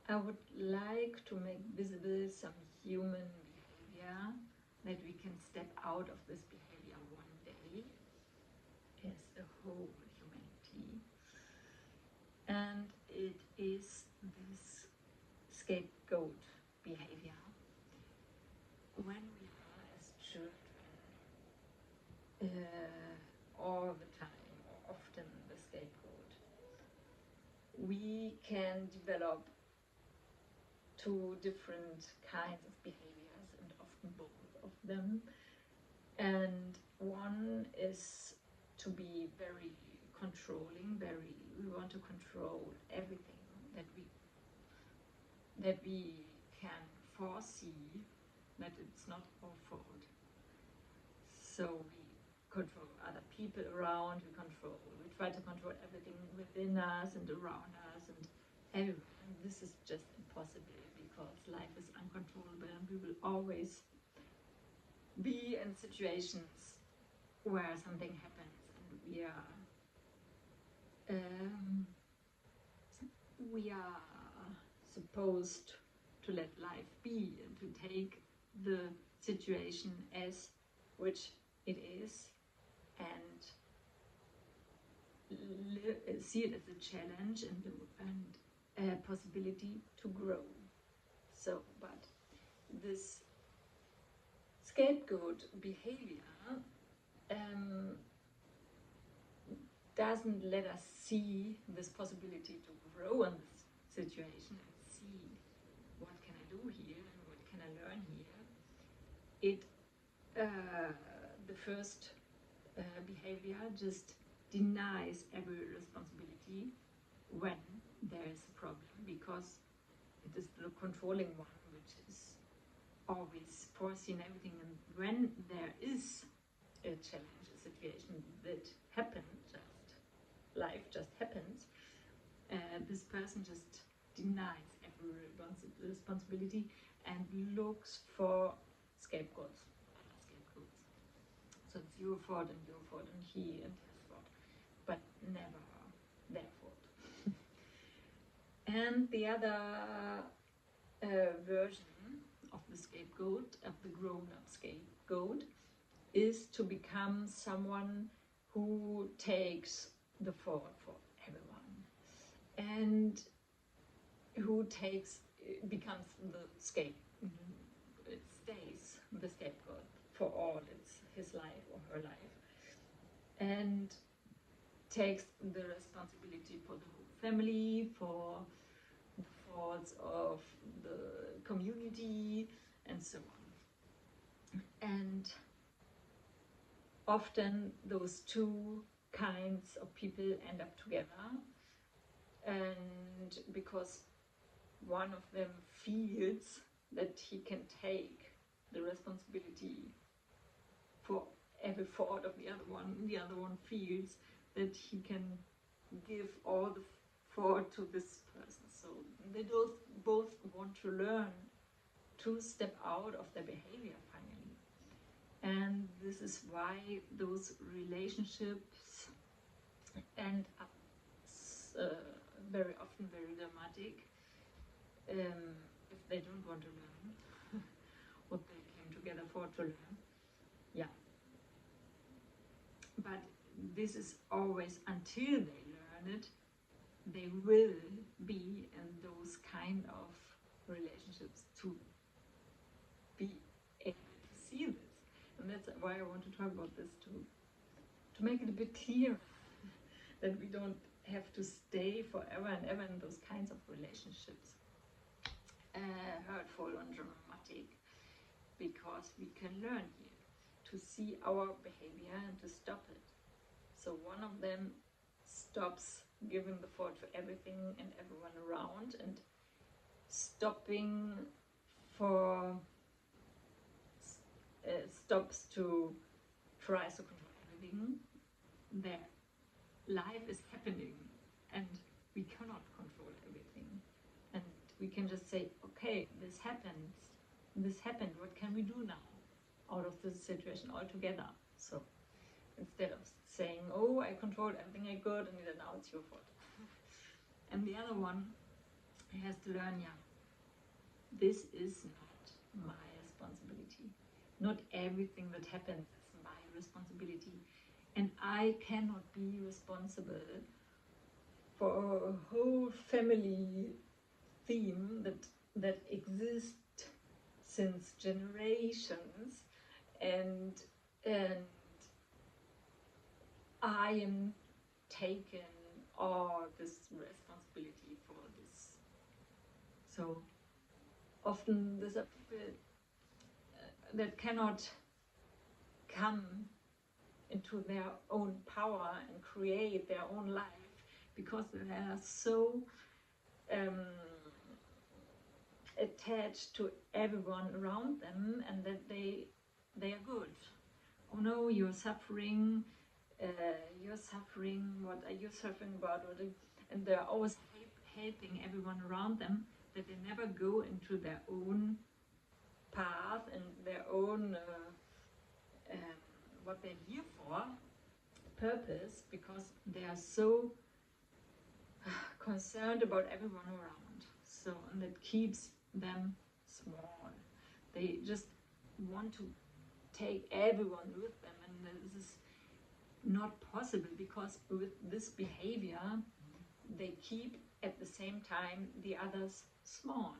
I would like to make visible some human behavior, that we can step out of this behavior one day as a whole humanity. And it is this scapegoat behavior. When we are as children, all the time, or often the scapegoat, we can develop two different kinds of behaviors, and often both of them. And one is to be very controlling, we want to control everything that we can foresee that it's not our fault. So we control other people around, we try to control everything within us and around us and everywhere. And this is just impossible, because life is uncontrollable and we will always be in situations where something happens and we are supposed to let life be and to take the situation as which it is, and see it as a challenge and a possibility to grow. So, but this scapegoat behavior doesn't let us see this possibility to grow in this situation and see what can I do here and what can I learn here. It the first behavior just denies every responsibility when there is a problem, because it is the controlling one which is always foreseeing everything, and when there is a challenge, a situation that happens, life just happens, this person just denies every responsibility and looks for scapegoats. So it's your fault and he and his fault, but never their fault. And the other version of the scapegoat, of the grown-up scapegoat, is to become someone who takes the fault for everyone and who becomes the it stays the scapegoat for all his life or her life, and takes the responsibility for the whole family, for the faults of the community, and so on. And often those two kinds of people end up together, and because one of them feels that he can take the responsibility for every fault of the other one feels that he can give all the fault to this person. So they both want to learn to step out of their behavior finally. And this is why those relationships end up very often very dramatic, if they don't want to learn what they came together for to learn. Yeah. But this is always until they learn it, they will be in those kind of relationships to be able to see this. And that's why I want to talk about this, to make it a bit clearer that we don't have to stay forever and ever in those kinds of relationships, hurtful and dramatic, because we can learn here to see our behavior and to stop it. So one of them stops giving the fault to everything and everyone around, and stops to try to control everything. Their life is happening and we cannot control everything, and we can just say, okay, this happened, what can we do now out of this situation altogether? So instead of saying, oh, I controlled everything I could and now it's your fault. And the other one he has to learn, yeah, this is not my responsibility. Not everything that happens is my responsibility. And I cannot be responsible for a whole family theme that exists since generations, and I am taken all this responsibility for this. So often these are people that cannot come into their own power and create their own life because they are so attached to everyone around them, and that they are good. Oh no, you're suffering, what are you suffering about? And they're always helping everyone around them, that they never go into their own path and their own what they're here for, purpose, because they are so concerned about everyone around. So, and that keeps them small. They just want to take everyone with them, and this is not possible, because with this behavior they keep at the same time the others small.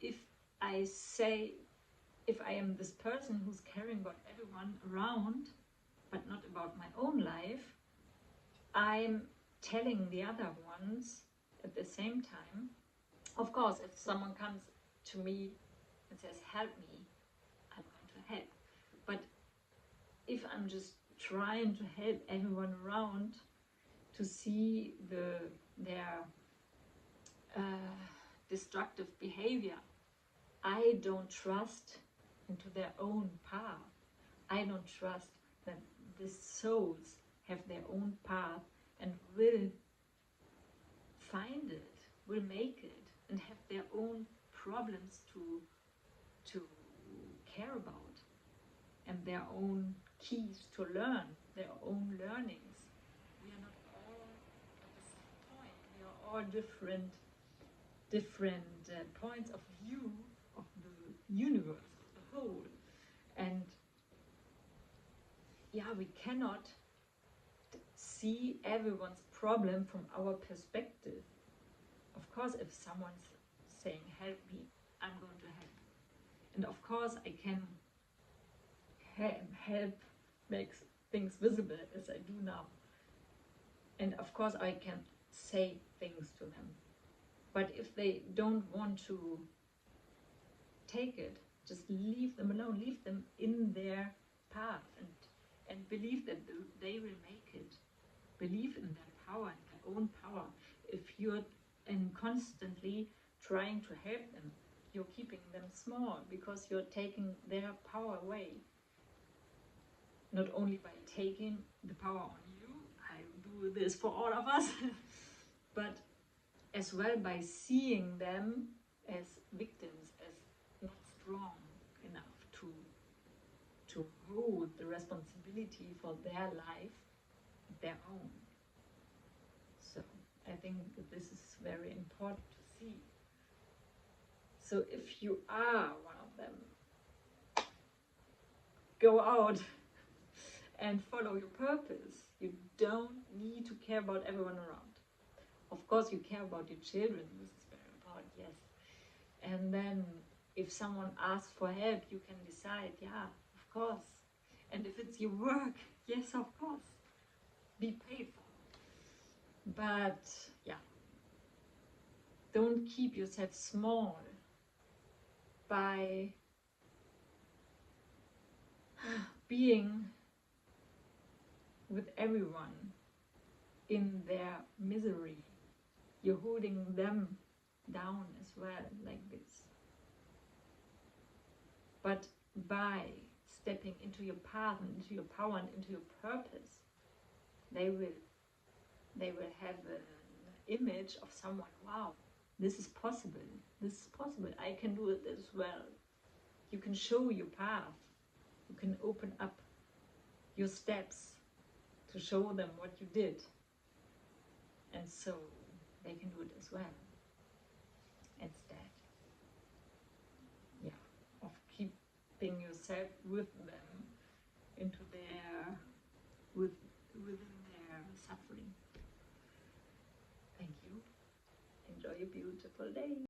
If I am this person who's caring about everyone around but not about my own life, I'm telling the other ones at the same time. Of course, if someone comes to me and says, help me, I'm going to help. But if I'm just trying to help everyone around to see their destructive behavior, I don't trust into their own path. I don't trust that these souls have their own path and will find it, will make it, and have their own problems to care about, and their own keys to learn, their own learnings. We are not all at the same point. We are all different points of view of the universe, of the whole. And yeah, we cannot see everyone's problem from our perspective. Of course, if someone's saying, help me, I'm going to help. And of course, I can help make things visible, as I do now. And of course, I can say things to them. But if they don't want to take it, just leave them alone, leave them in their path, and believe that they will make it. Believe in their power, in their own power. If you're constantly trying to help them, you're keeping them small, because you're taking their power away. Not only by taking the power on you, I do this for all of us, but as well by seeing them as victims, as not strong enough to hold the responsibility for their life, their own. So I think that this is very important to see. So if you are one of them, go out and follow your purpose. You don't need to care about everyone around. Of course, you care about your children. This is very important, yes. And then if someone asks for help, you can decide, yeah, of course. And if it's your work, yes, of course. Be paid for. But yeah, don't keep yourself small by being with everyone in their misery. You're holding them down as well, like this. But by stepping into your path and into your power and into your purpose, they will have an image of someone. Wow, this is possible. This is possible. I can do it as well. You can show your path. You can open up your steps to show them what you did. And so they can do it as well. yourself with them into their within their suffering. Thank you. Enjoy a beautiful day.